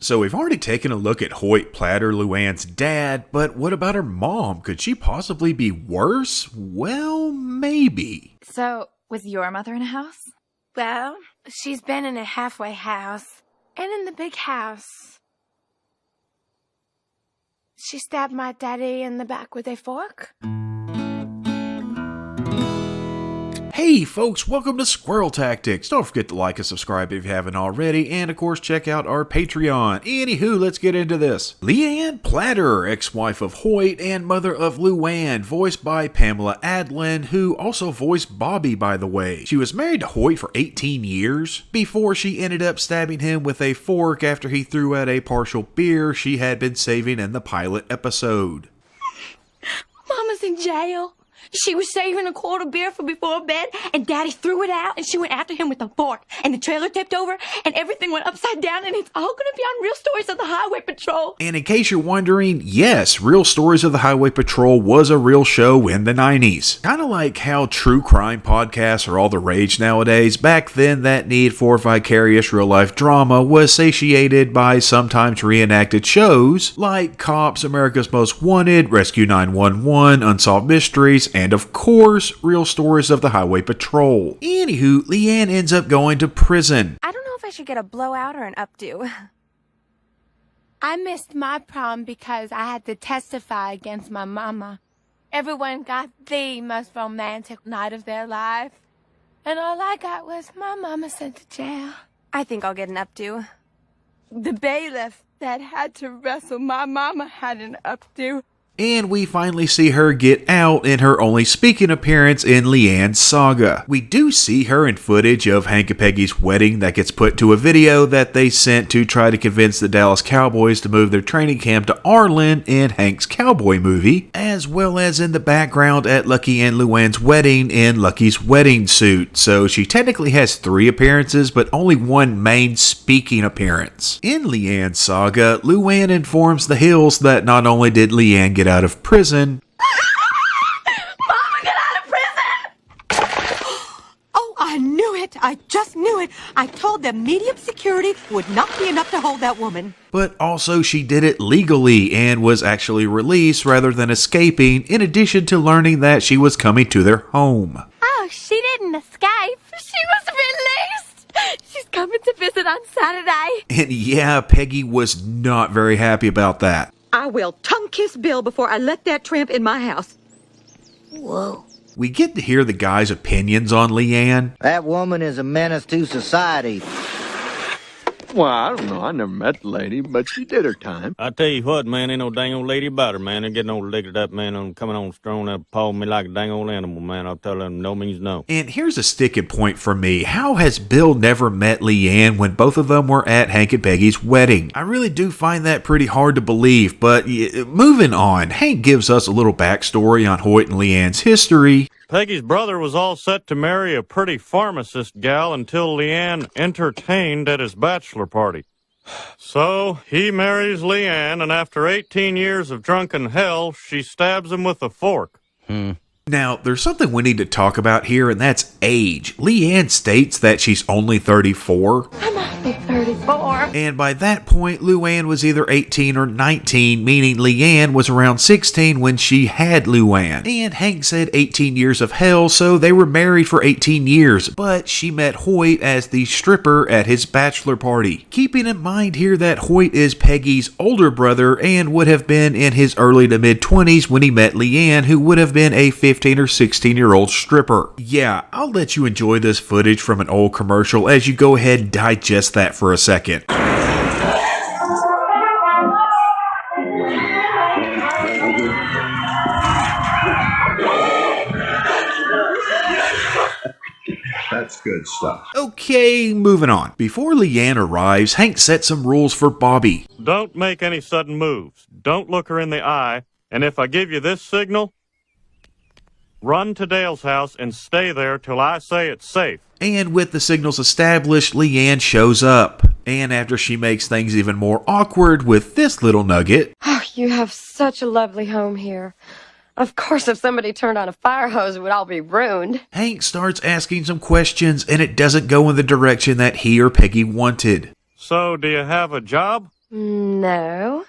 So we've already taken a look at Hoyt Platter, Luanne's dad, but what about her mom? Could she possibly be worse? Well, maybe. So, was your mother in a house? Well, she's been in a halfway house and in the big house. She stabbed my daddy in the back with a fork. Hey folks, welcome to Squirrel Tactics. Don't forget to like and subscribe if you haven't already, and of course check out our Patreon. Anywho, let's get into this. Leanne Platter, ex-wife of Hoyt and mother of Luanne, voiced by Pamela Adlon, who also voiced Bobby, by the way. She was married to Hoyt for 18 years, before she ended up stabbing him with a fork after he threw out a partial beer she had been saving in the pilot episode. Mama's in jail. She was saving a quart of beer for before bed, and Daddy threw it out, and she went after him with a fork, and the trailer tipped over, and everything went upside down, and it's all gonna be on Real Stories of the Highway Patrol. And in case you're wondering, yes, Real Stories of the Highway Patrol was a real show in the 90s. Kind of like how true crime podcasts are all the rage nowadays, back then that need for vicarious real-life drama was satiated by sometimes reenacted shows like Cops, America's Most Wanted, Rescue 911, Unsolved Mysteries, and of course, Real Stories of the Highway Patrol. Anywho, Leanne ends up going to prison. I don't know if I should get a blowout or an updo. I missed my prom because I had to testify against my mama. Everyone got the most romantic night of their life. And all I got was my mama sent to jail. I think I'll get an updo. The bailiff that had to wrestle my mama had an updo. And we finally see her get out in her only speaking appearance in Leanne's saga. We do see her in footage of Hank and Peggy's wedding that gets put to a video that they sent to try to convince the Dallas Cowboys to move their training camp to Arlen in Hank's cowboy movie, as well as in the background at Lucky and Luanne's wedding in Lucky's wedding suit. So she technically has 3 appearances, but only one main speaking appearance. In Leanne's saga, Luanne informs the Hills that not only did Leanne get out of prison. Mama, get out of prison! Oh, I knew it. I just knew it. I told them medium security would not be enough to hold that woman. But also she did it legally and was actually released rather than escaping, in addition to learning that she was coming to their home. Oh, she didn't escape. She was released. She's coming to visit on Saturday. And yeah, Peggy was not very happy about that. I will tongue-kiss Bill before I let that tramp in my house. Whoa. We get to hear the guy's opinions on Leanne. That woman is a menace to society. Well, I don't know. I never met the lady, but she did her time. I tell you what, man, ain't no dang old lady about her, man. They're getting old liquored up, man, on coming on strong up, pawing me like a dang old animal, man. I'll tell them no means no. And here's a sticking point for me. How has Bill never met Leanne when both of them were at Hank and Peggy's wedding? I really do find that pretty hard to believe, but moving on. Hank gives us a little backstory on Hoyt and Leanne's history. Peggy's brother was all set to marry a pretty pharmacist gal until Leanne entertained at his bachelor party. So he marries Leanne, and after 18 years of drunken hell, she stabs him with a fork. Now, there's something we need to talk about here, and that's age. Leanne states that she's only 34. I'm only 34. And by that point, Luanne was either 18 or 19, meaning Leanne was around 16 when she had Luanne. And Hank said 18 years of hell, so they were married for 18 years, but she met Hoyt as the stripper at his bachelor party. Keeping in mind here that Hoyt is Peggy's older brother and would have been in his early to mid-20s when he met Leanne, who would have been a 15 or 16-year-old stripper. Yeah, I'll let you enjoy this footage from an old commercial as you go ahead and digest that for a second. That's good stuff. Okay, moving on. Before Leanne arrives, Hank sets some rules for Bobby. Don't make any sudden moves. Don't look her in the eye. And if I give you this signal, run to Dale's house and stay there till I say it's safe. And with the signals established, Leanne shows up. And after she makes things even more awkward with this little nugget. Oh, you have such a lovely home here. Of course, if somebody turned on a fire hose, it would all be ruined. Hank starts asking some questions, and it doesn't go in the direction that he or Peggy wanted. So, do you have a job? No.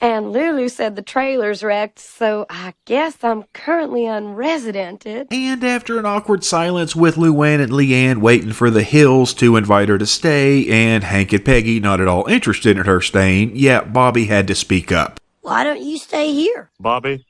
And Lulu said the trailer's wrecked, so I guess I'm currently unresidented. And after an awkward silence with Luanne and Leanne waiting for the Hills to invite her to stay, and Hank and Peggy not at all interested in her staying, yeah, Bobby had to speak up. Why don't you stay here? Bobby?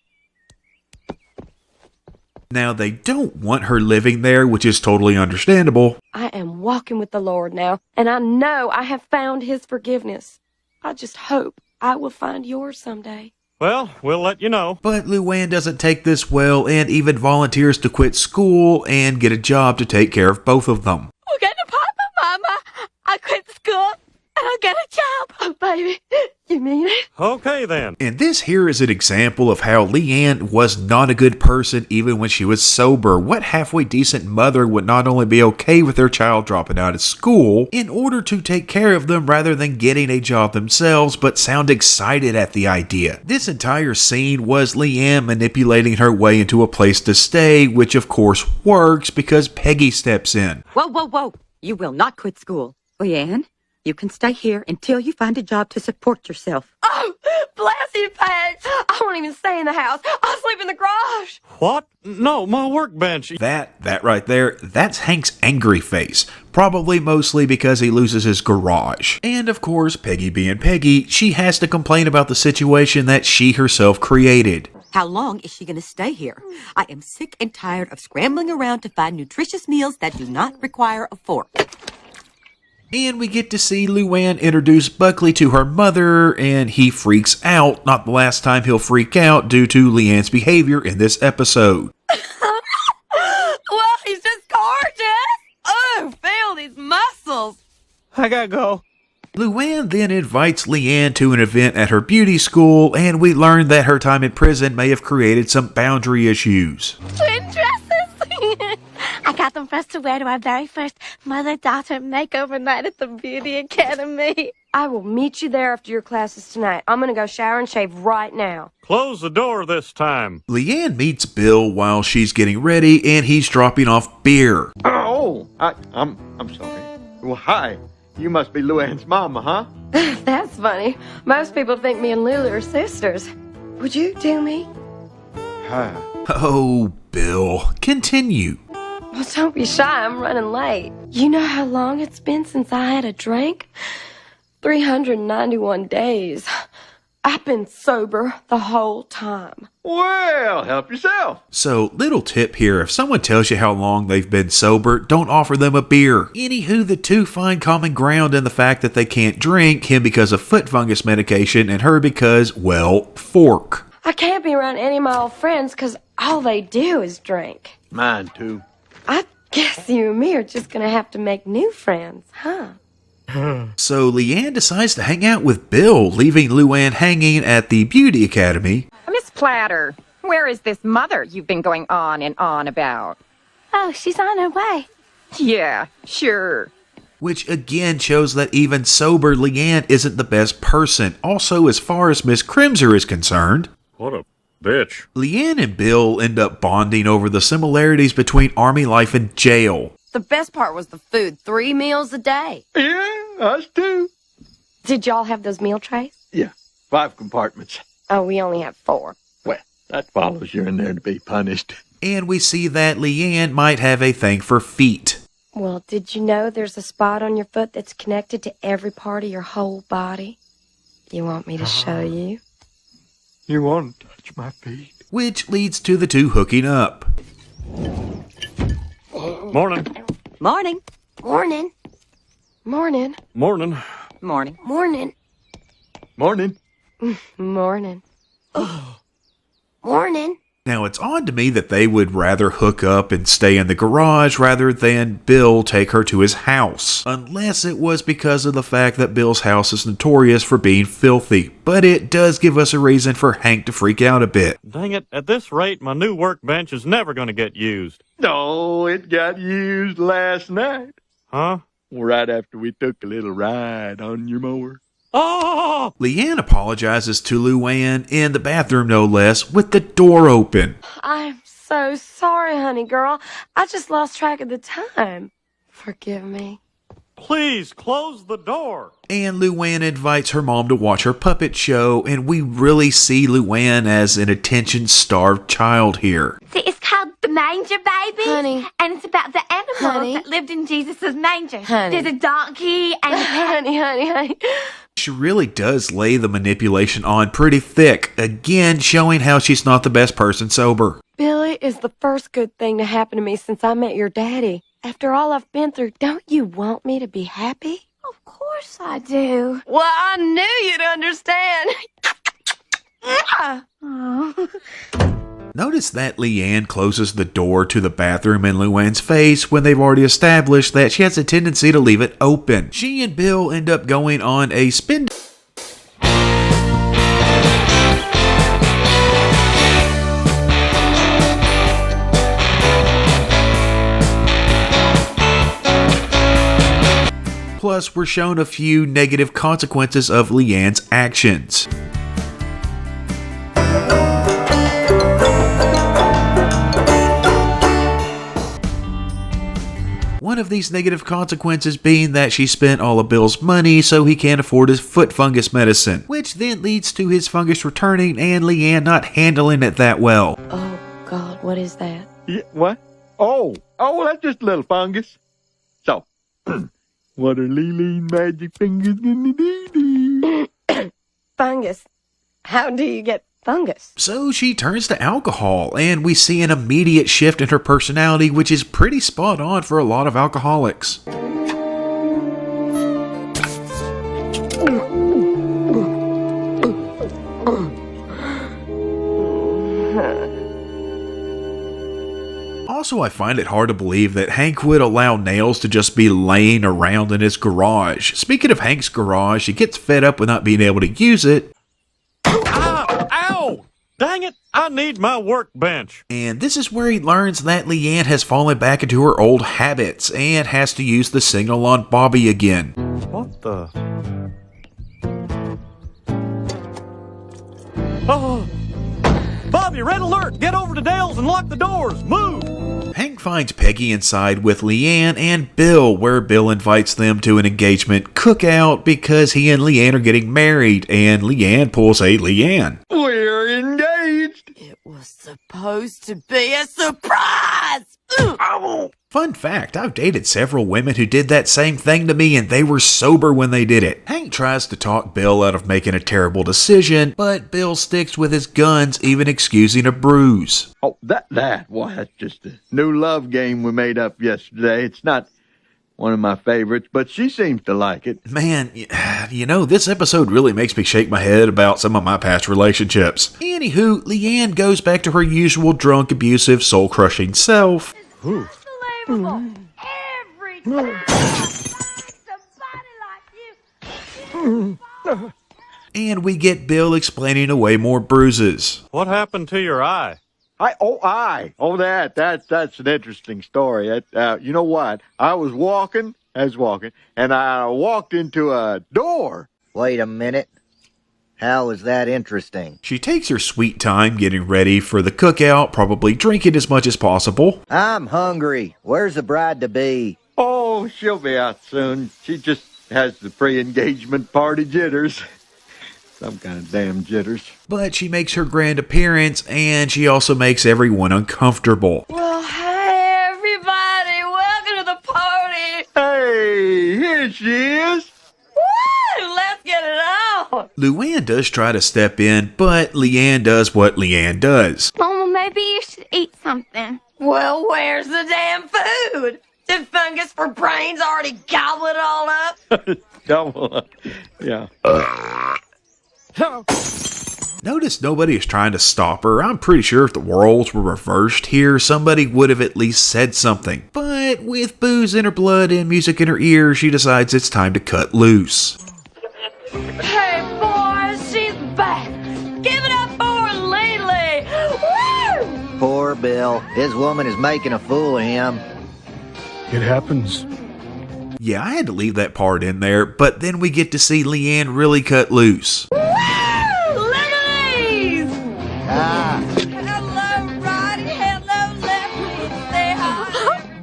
Now, they don't want her living there, which is totally understandable. I am walking with the Lord now, and I know I have found His forgiveness. I just hope I will find yours someday. Well, we'll let you know. But Luanne doesn't take this well and even volunteers to quit school and get a job to take care of both of them. We'll get an apartment, Mama. I quit school and I'll get a job. Oh, baby, you mean it? Okay, then. And this here is an example of how Leanne was not a good person even when she was sober. What halfway decent mother would not only be okay with their child dropping out of school in order to take care of them rather than getting a job themselves, but sound excited at the idea. This entire scene was Leanne manipulating her way into a place to stay, which of course works because Peggy steps in. Whoa, whoa, whoa. You will not quit school. Leanne, you can stay here until you find a job to support yourself. Oh, bless you, Peg. I won't even stay in the house. I'll sleep in the garage. What? No, my workbench. That right there, that's Hank's angry face. Probably mostly because he loses his garage. And of course, Peggy being Peggy, she has to complain about the situation that she herself created. How long is she going to stay here? I am sick and tired of scrambling around to find nutritious meals that do not require a fork. And we get to see Luanne introduce Buckley to her mother, and he freaks out. Not the last time he'll freak out due to Leanne's behavior in this episode. Well, he's just gorgeous. Oh, feel these muscles. I gotta go. Luanne then invites Leanne to an event at her beauty school, and we learn that her time in prison may have created some boundary issues. Twin dresses. I got them for us to wear to our very first mother-daughter makeover night at the Beauty Academy. I will meet you there after your classes tonight. I'm going to go shower and shave right now. Close the door this time. Leanne meets Bill while she's getting ready, and he's dropping off beer. Oh, I'm sorry. Well, hi. You must be Luanne's mama, huh? That's funny. Most people think me and Lulu are sisters. Would you do me? Hi. Oh, Bill, continue. Well, don't be shy. I'm running late. You know how long it's been since I had a drink? 391 days. I've been sober the whole time. Well, help yourself. So, little tip here, if someone tells you how long they've been sober, don't offer them a beer. Anywho, the two find common ground in the fact that they can't drink, him because of foot fungus medication and her because, well, fork. I can't be around any of my old friends because all they do is drink. Mine, too. I guess you and me are just going to have to make new friends, huh? So Leanne decides to hang out with Bill, leaving Luanne hanging at the beauty academy. Miss Platter, where is this mother you've been going on and on about? Oh, she's on her way. Yeah, sure. Which again shows that even sober Leanne isn't the best person. Also, as far as Miss Crimser is concerned, What a bitch. Leanne and Bill end up bonding over the similarities between army life and jail. The best part was the food. 3 meals a day. Yeah, us too. Did y'all have those meal trays? Yeah, 5 compartments. Oh, we only have 4. Well, that follows you're in there to be punished. And we see that Leanne might have a thing for feet. Well, did you know there's a spot on your foot that's connected to every part of your whole body? You want me to show you? You want to touch my feet? Which leads to the two hooking up. Morning. Morning. Morning. Morning. Morning. Morning. Morning. Morning. Morning. Morning. Now, it's odd to me that they would rather hook up and stay in the garage rather than Bill take her to his house. Unless it was because of the fact that Bill's house is notorious for being filthy. But it does give us a reason for Hank to freak out a bit. Dang it, at this rate, my new workbench is never going to get used. No, it got used last night. Huh? Right after we took a little ride on your mower. Oh! Leanne apologizes to Luanne, in the bathroom no less, with the door open. I'm so sorry, honey girl. I just lost track of the time. Forgive me. Please close the door. And Luanne invites her mom to watch her puppet show, and we really see Luanne as an attention-starved child here. See, it's called The Manger Baby. Honey. And it's about the animals Honey. that lived in Jesus' manger. Honey. There's a donkey and... honey. She really does lay the manipulation on pretty thick, again showing how she's not the best person sober. Billy is the first good thing to happen to me since I met your daddy. After all I've been through, don't you want me to be happy? Of course I do. Well, I knew you'd understand. Oh. Notice that Leanne closes the door to the bathroom in Luanne's face when they've already established that she has a tendency to leave it open. She and Bill end up going on a spin. Plus, we're shown a few negative consequences of Leanne's actions. One of these negative consequences being that she spent all of Bill's money so he can't afford his foot fungus medicine, which then leads to his fungus returning and Leanne not handling it that well. Oh, God, what is that? Yeah, what? Oh, that's just a little fungus. So, what are Leanne's magic fingers gonna do? Fungus. How do you get fungus? So she turns to alcohol, and we see an immediate shift in her personality, which is pretty spot on for a lot of alcoholics. Also, I find it hard to believe that Hank would allow nails to just be laying around in his garage. Speaking of Hank's garage, he gets fed up with not being able to use it. Ow! Dang it, I need my workbench. And this is where he learns that Leanne has fallen back into her old habits and has to use the signal on Bobby again. What the? Oh! Bobby, red alert! Get over to Dale's and lock the doors! Move! Hank finds Peggy inside with Leanne and Bill, where Bill invites them to an engagement cookout because he and Leanne are getting married, and Leanne pulls a Leanne. We're engaged. It was supposed to be a surprise! Fun fact, I've dated several women who did that same thing to me and they were sober when they did it. Hank tries to talk Bill out of making a terrible decision, but Bill sticks with his guns, even excusing a bruise. Oh, well, that's just a new love game we made up yesterday. It's not one of my favorites, but she seems to like it. Man, you know, this episode really makes me shake my head about some of my past relationships. Anywho, Leanne goes back to her usual drunk, abusive, soul-crushing self. Every time somebody like you. And we get Bill explaining away more bruises. What happened to your eye? That's an interesting story. You know what? I was walking, and I walked into a door. Wait a minute. How is that interesting? She takes her sweet time getting ready for the cookout, probably drinking as much as possible. I'm hungry. Where's the bride-to-be? Oh, she'll be out soon. She just has the pre-engagement party jitters. Some kind of damn jitters. But she makes her grand appearance, and she also makes everyone uncomfortable. Well, hey, everybody. Welcome to the party. Hey, here she is. Woo! Let's get it on. Luanne does try to step in, but Leanne does what Leanne does. Mama, maybe you should eat something. Well, where's the damn food? Did fungus for brains already gobble it all up? Double up. Yeah. Notice nobody is trying to stop her. I'm pretty sure if the roles were reversed here, somebody would have at least said something. But with booze in her blood and music in her ears, she decides it's time to cut loose. Hey, boys, she's back. Give it up for Lily. Woo! Poor Bill. His woman is making a fool of him. It happens. Yeah, I had to leave that part in there, but then we get to see Leanne really cut loose. Woo! Look at these. Hello, Roddy. Hello, Lefty. Say hi.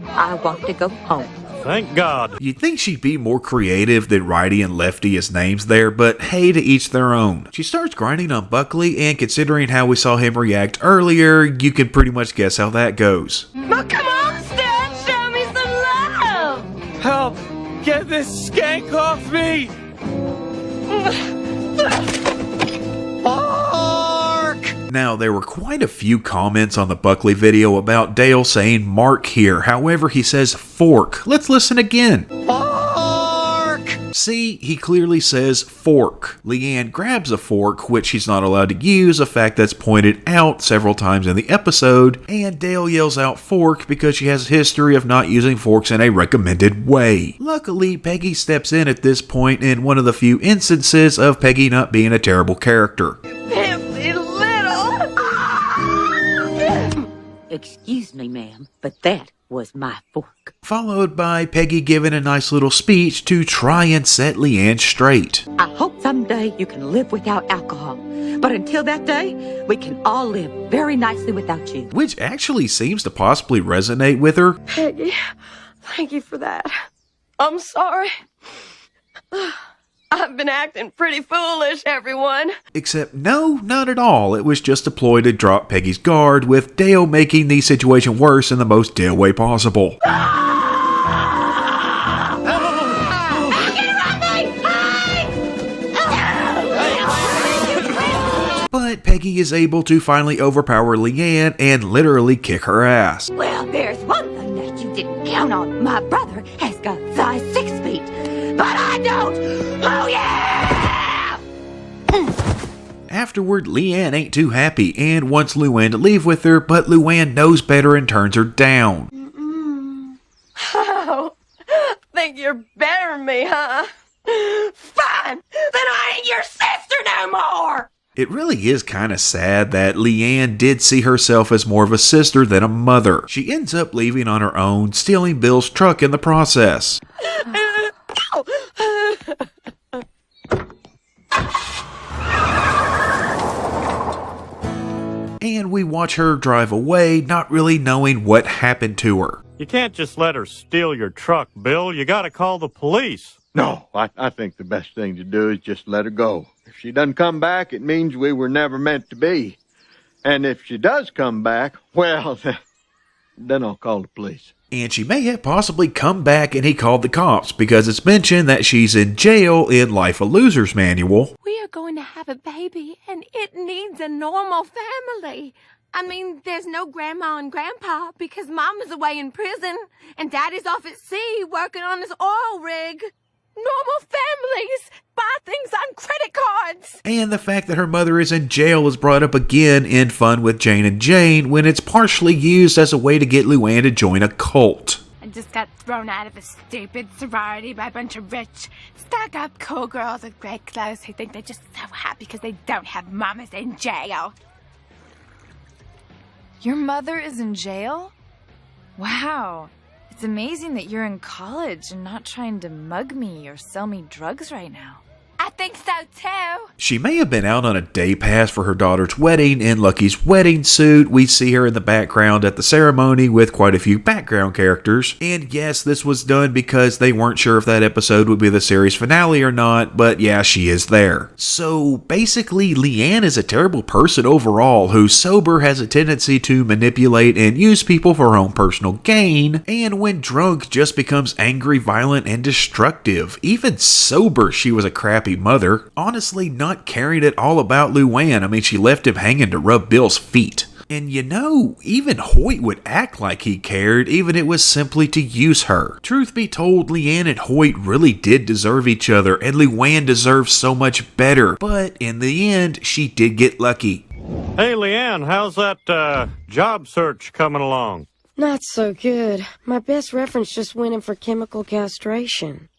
I want to go home. Thank God. You'd think she'd be more creative than righty and lefty as names there, but hey, to each their own. She starts grinding on Buckley, and considering how we saw him react earlier, you can pretty much guess how that goes. Well, come on, Stan, show me some love. Help! Get this skank off me! Now, there were quite a few comments on the Buckley video about Dale saying Mark here. However, he says fork. Let's listen again. See, he clearly says fork. Leanne grabs a fork, which she's not allowed to use, a fact that's pointed out several times in the episode, and Dale yells out fork because she has a history of not using forks in a recommended way. Luckily, Peggy steps in at this point in one of the few instances of Peggy not being a terrible character. Excuse me, ma'am, but that was my fork. Followed by Peggy giving a nice little speech to try and set Leanne straight. I hope someday you can live without alcohol, but until that day, we can all live very nicely without you. Which actually seems to possibly resonate with her. Peggy, thank you for that. I'm sorry. I've been acting pretty foolish, everyone. Except no, not at all. It was just a ploy to drop Peggy's guard, with Dale making the situation worse in the most Dale way possible. But Peggy is able to finally overpower Leanne and literally kick her ass. Well, there's one thing that you didn't count on. My brother has got size 6 feet, but I don't. Oh, yeah! Afterward, Leanne ain't too happy and wants Luanne to leave with her, but Luanne knows better and turns her down. Oh, think you're better than me, huh? Fine! Then I ain't your sister no more! It really is kind of sad that Leanne did see herself as more of a sister than a mother. She ends up leaving on her own, stealing Bill's truck in the process. And we watch her drive away, not really knowing what happened to her. You can't just let her steal your truck, Bill. You gotta call the police. No, I think the best thing to do is just let her go. If she doesn't come back, it means we were never meant to be. And if she does come back, well, then I'll call the police. And she may have possibly come back and he called the cops, because it's mentioned that she's in jail in Life of Losers manual. We are going to have a baby, and it needs a normal family. I mean, there's no grandma and grandpa because mama's away in prison and daddy's off at sea working on his oil rig. Normal families buy things on credit cards. And the fact that her mother is in jail is brought up again in Fun with Jane and Jane, when it's partially used as a way to get Luanne to join a cult. I just got thrown out of a stupid sorority by a bunch of rich, stuck-up cool girls with great clothes who think they're just so happy because they don't have mamas in jail. Your mother is in jail? Wow. It's amazing that you're in college and not trying to mug me or sell me drugs right now. I think so too. She may have been out on a day pass for her daughter's wedding in Lucky's wedding suit. We see her in the background at the ceremony with quite a few background characters. And yes, this was done because they weren't sure if that episode would be the series finale or not, but yeah, she is there. So basically, Leanne is a terrible person overall who's sober, has a tendency to manipulate and use people for her own personal gain, and when drunk just becomes angry, violent, and destructive. Even sober, she was a crappy mother, honestly not caring at all about Luanne. I mean, she left him hanging to rub Bill's feet. And you know, even Hoyt would act like he cared, even it was simply to use her. Truth be told, Leanne and Hoyt really did deserve each other, and Luanne deserves so much better. But in the end, she did get lucky. Hey, Leanne, how's that job search coming along? Not so good. My best reference just went in for chemical castration.